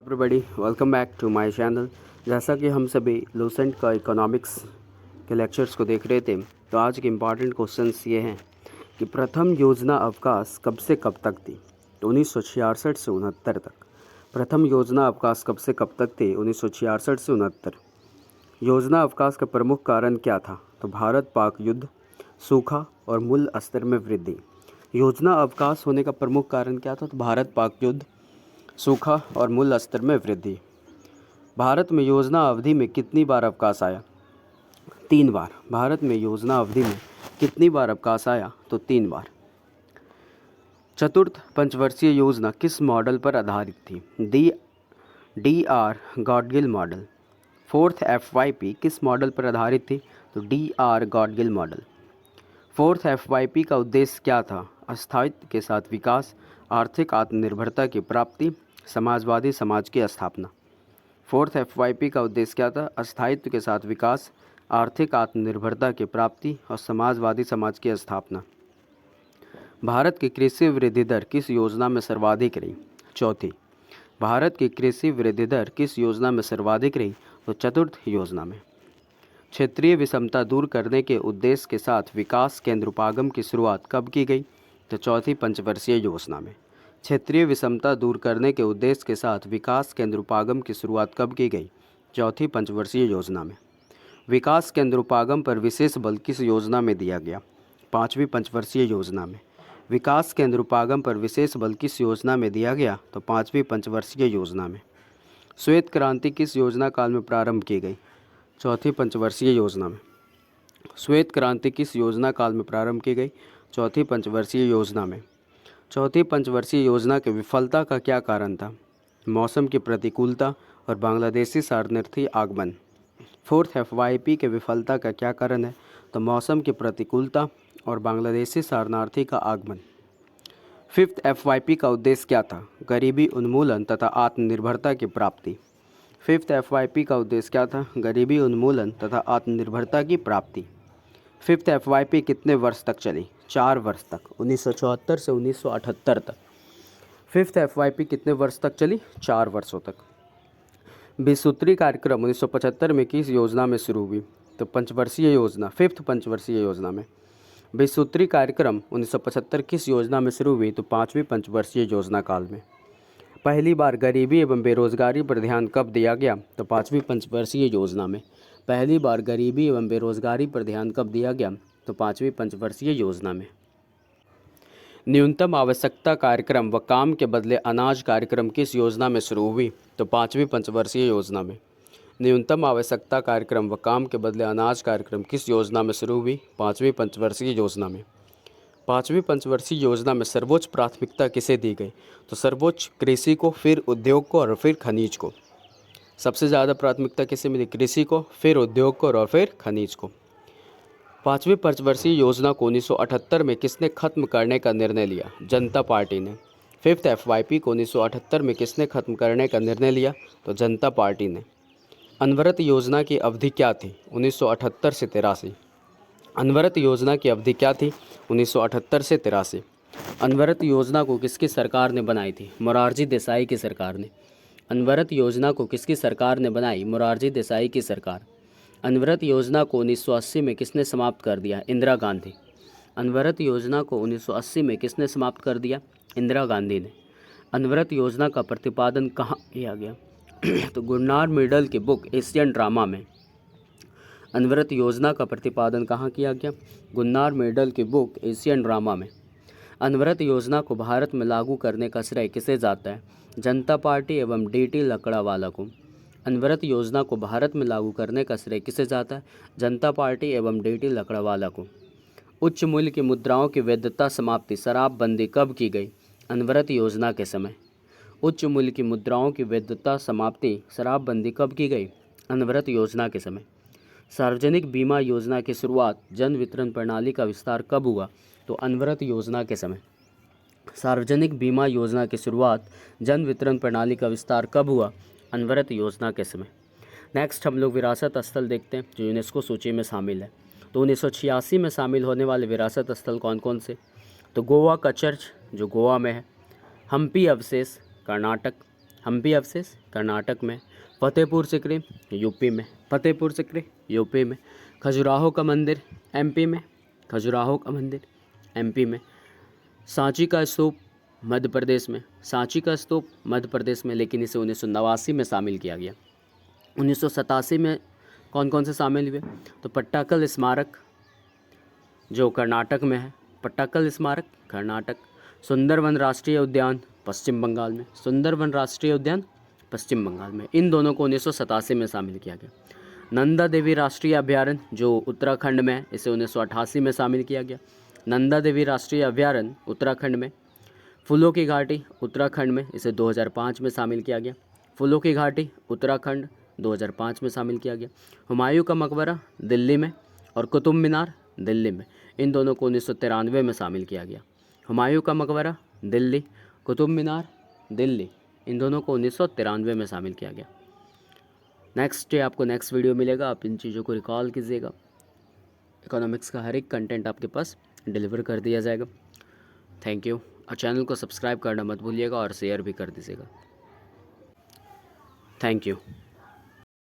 Everybody welcome back to my channel. जैसा कि हम सभी लूसेंट का इकोनॉमिक्स के लेक्चर्स को देख रहे थे, तो आज के इम्पॉर्टेंट क्वेश्चंस ये हैं कि प्रथम योजना अवकाश कब से कब तक थी? तो 1966 से 69 तक। प्रथम योजना अवकाश कब से कब तक थी? 1966 से 69। योजना अवकाश का प्रमुख कारण क्या था? तो भारत पाक युद्ध, सूखा और मूल्य स्तर में वृद्धि। योजना अवकाश होने का प्रमुख कारण क्या था? तो भारत पाक युद्ध, सूखा और मूल्य स्तर में वृद्धि। भारत में योजना अवधि में कितनी बार अवकाश आया? 3 बार। भारत में योजना अवधि में कितनी बार अवकाश आया? तो 3 बार। चतुर्थ पंचवर्षीय योजना किस मॉडल पर आधारित थी? D R Gadgil model. Fourth FYP किस मॉडल पर आधारित थी? तो DR Gadgil model. Fourth FYP का उद्देश्य क्या था? स्थायित्व के साथ विकास, आर्थिक आत्मनिर्भरता की प्राप्ति, समाजवादी समाज की स्थापना। फोर्थ FYP का उद्देश्य क्या था? स्थायित्व के साथ विकास, आर्थिक आत्मनिर्भरता की प्राप्ति और समाजवादी समाज की स्थापना। भारत की कृषि वृद्धि दर किस योजना में सर्वाधिक रही? चौथी। भारत की कृषि वृद्धि दर किस योजना में सर्वाधिक रही? तो चतुर्थ योजना में। क्षेत्रीय विषमता दूर करने के उद्देश्य के साथ विकास केंद्र उपागम की शुरुआत कब की गई? तो चौथी पंचवर्षीय योजना में। क्षेत्रीय विषमता दूर करने के उद्देश्य के साथ विकास केंद्र उपागम की शुरुआत कब की गई? चौथी पंचवर्षीय योजना में। विकास केंद्र उपागम पर विशेष बल किस योजना में दिया गया? पाँचवीं पंचवर्षीय योजना में। विकास केंद्र उपागम पर विशेष बल किस योजना में दिया गया? तो पाँचवीं पंचवर्षीय योजना में। श्वेत क्रांति किस योजना काल में प्रारंभ की गई? चौथी पंचवर्षीय योजना में। श्वेत क्रांति किस योजना काल में प्रारंभ की गई? चौथी पंचवर्षीय योजना में। चौथी पंचवर्षीय योजना की विफलता का क्या कारण था? मौसम की प्रतिकूलता और बांग्लादेशी शरणार्थी आगमन। फोर्थ FYP के विफलता का क्या कारण है? तो मौसम की प्रतिकूलता और बांग्लादेशी शरणार्थी का आगमन। फिफ्थ FYP का उद्देश्य क्या था? गरीबी उन्मूलन तथा आत्मनिर्भरता की प्राप्ति। फिफ्थ FYP का उद्देश्य क्या था? गरीबी उन्मूलन तथा आत्मनिर्भरता की प्राप्ति। फिफ्थ FYP कितने वर्ष तक चली? 4 वर्ष तक, 1974 से 1978 तक। फिफ्थ FYP कितने वर्ष तक चली? 4 वर्षों तक। 20 सूत्री कार्यक्रम 1975 में किस योजना में शुरू हुई? तो पंचवर्षीय योजना, फिफ्थ पंचवर्षीय योजना में। 20 सूत्री कार्यक्रम 1975 किस योजना में शुरू हुई? तो पाँचवीं पंचवर्षीय योजना काल में। पहली बार गरीबी एवं बेरोजगारी पर ध्यान कब दिया गया? तो पाँचवीं पंचवर्षीय योजना में। पहली बार गरीबी एवं बेरोजगारी पर ध्यान कब दिया गया? तो पाँचवीं पंचवर्षीय योजना में। न्यूनतम आवश्यकता कार्यक्रम व काम के बदले अनाज कार्यक्रम किस योजना में शुरू हुई? तो पाँचवीं पंचवर्षीय योजना में। न्यूनतम आवश्यकता कार्यक्रम व काम के बदले अनाज कार्यक्रम किस योजना में शुरू हुई? पाँचवीं पंचवर्षीय योजना में। पाँचवीं पंचवर्षीय योजना में सर्वोच्च प्राथमिकता किसे दी गई? तो सर्वोच्च कृषि को, फिर उद्योग को और फिर खनिज को। सबसे ज़्यादा प्राथमिकता किसे मिली? कृषि को, फिर उद्योग को और फिर खनिज को। पाँचवीं पंचवर्षीय योजना को 1978 में किसने खत्म करने का निर्णय लिया? जनता पार्टी ने। फिफ्थ FYP को 1978 में किसने खत्म करने का निर्णय लिया? तो जनता पार्टी ने। अनवरत योजना की अवधि क्या थी? 1978 से 83। अनवरत योजना की अवधि क्या थी? 1978 से 83। अनवरत योजना को किसकी सरकार ने बनाई थी? मोरारजी देसाई की सरकार ने। अनवरत योजना को किसकी सरकार ने बनाई? मोरारजी देसाई की सरकार। अनवरत योजना को 1980 में किसने समाप्त कर दिया? इंदिरा गांधी। अनवरत योजना को 1980 में किसने समाप्त कर दिया? इंदिरा गांधी ने। अनवरत योजना का प्रतिपादन कहाँ किया गया? तो गुरनार मिडल की बुक एशियन ड्रामा में। अनवरत योजना का प्रतिपादन कहाँ किया गया? गुरनार मिडल की बुक एशियन ड्रामा में। अनवरत योजना को भारत में लागू करने का श्रेय किसे जाता है? जनता पार्टी एवं DT लकड़ावाला को। अनवरत योजना को भारत में लागू करने का श्रेय किसे जाता है? जनता पार्टी एवं DT लकड़ावाला को। उच्च मूल्य की मुद्राओं की वैधता समाप्ति, शराबबंदी कब की गई? अनवरत योजना के समय। उच्च मूल्य की मुद्राओं की वैधता समाप्ति, शराबबंदी कब की गई? अनवरत योजना के समय। सार्वजनिक बीमा योजना की शुरुआत, जन वितरण प्रणाली का विस्तार कब हुआ? तो अनवरत योजना के समय। सार्वजनिक बीमा योजना की शुरुआत, जन वितरण प्रणाली का विस्तार कब हुआ? अनवरत योजना के समय। नेक्स्ट हम लोग विरासत स्थल देखते हैं जो यूनेस्को सूची में शामिल है। तो 1986 में शामिल होने वाले विरासत स्थल कौन कौन से? तो गोवा का चर्च जो गोवा में है, हम्पी अवशेष कर्नाटक, हम्पी अवशेष कर्नाटक में, फतेहपुर सिकरी यूपी में, फतेहपुर सिकरी यूपी में, खजुराहो का मंदिर एमपी में, खजुराहो का मंदिर एमपी में, सांची का स्तूप मध्य प्रदेश में, सांची का स्तूप मध्य प्रदेश में, लेकिन इसे 1989 में शामिल किया गया। 1987 में कौन कौन से शामिल हुए? तो पट्टाकल स्मारक जो कर्नाटक में है, पट्टाकल स्मारक कर्नाटक, सुंदरवन राष्ट्रीय उद्यान पश्चिम बंगाल में, सुंदरवन राष्ट्रीय उद्यान पश्चिम बंगाल में, इन दोनों को 1987 में शामिल किया गया। नंदा देवी राष्ट्रीय अभयारण्य जो उत्तराखंड में है, इसे 1988 में शामिल किया गया। नंदा देवी राष्ट्रीय अभयारण्य उत्तराखंड में। फूलों की घाटी उत्तराखंड में, इसे 2005 में शामिल किया गया। फूलों की घाटी उत्तराखंड 2005 में शामिल किया गया। हुमायूं का मकबरा दिल्ली में और कुतुब मीनार दिल्ली में, इन दोनों को 1993 में शामिल किया गया। हुमायूं का मकबरा दिल्ली, कुतुब मीनार दिल्ली, इन दोनों को 1993 में शामिल किया गया। नेक्स्ट डे आपको नेक्स्ट वीडियो मिलेगा, आप इन चीज़ों को रिकॉल कीजिएगा। इकोनॉमिक्स का हर एक कंटेंट आपके पास डिलीवर कर दिया जाएगा। Thank you. और चैनल को सब्सक्राइब करना मत भूलिएगा और शेयर भी कर दीजिएगा। Thank you.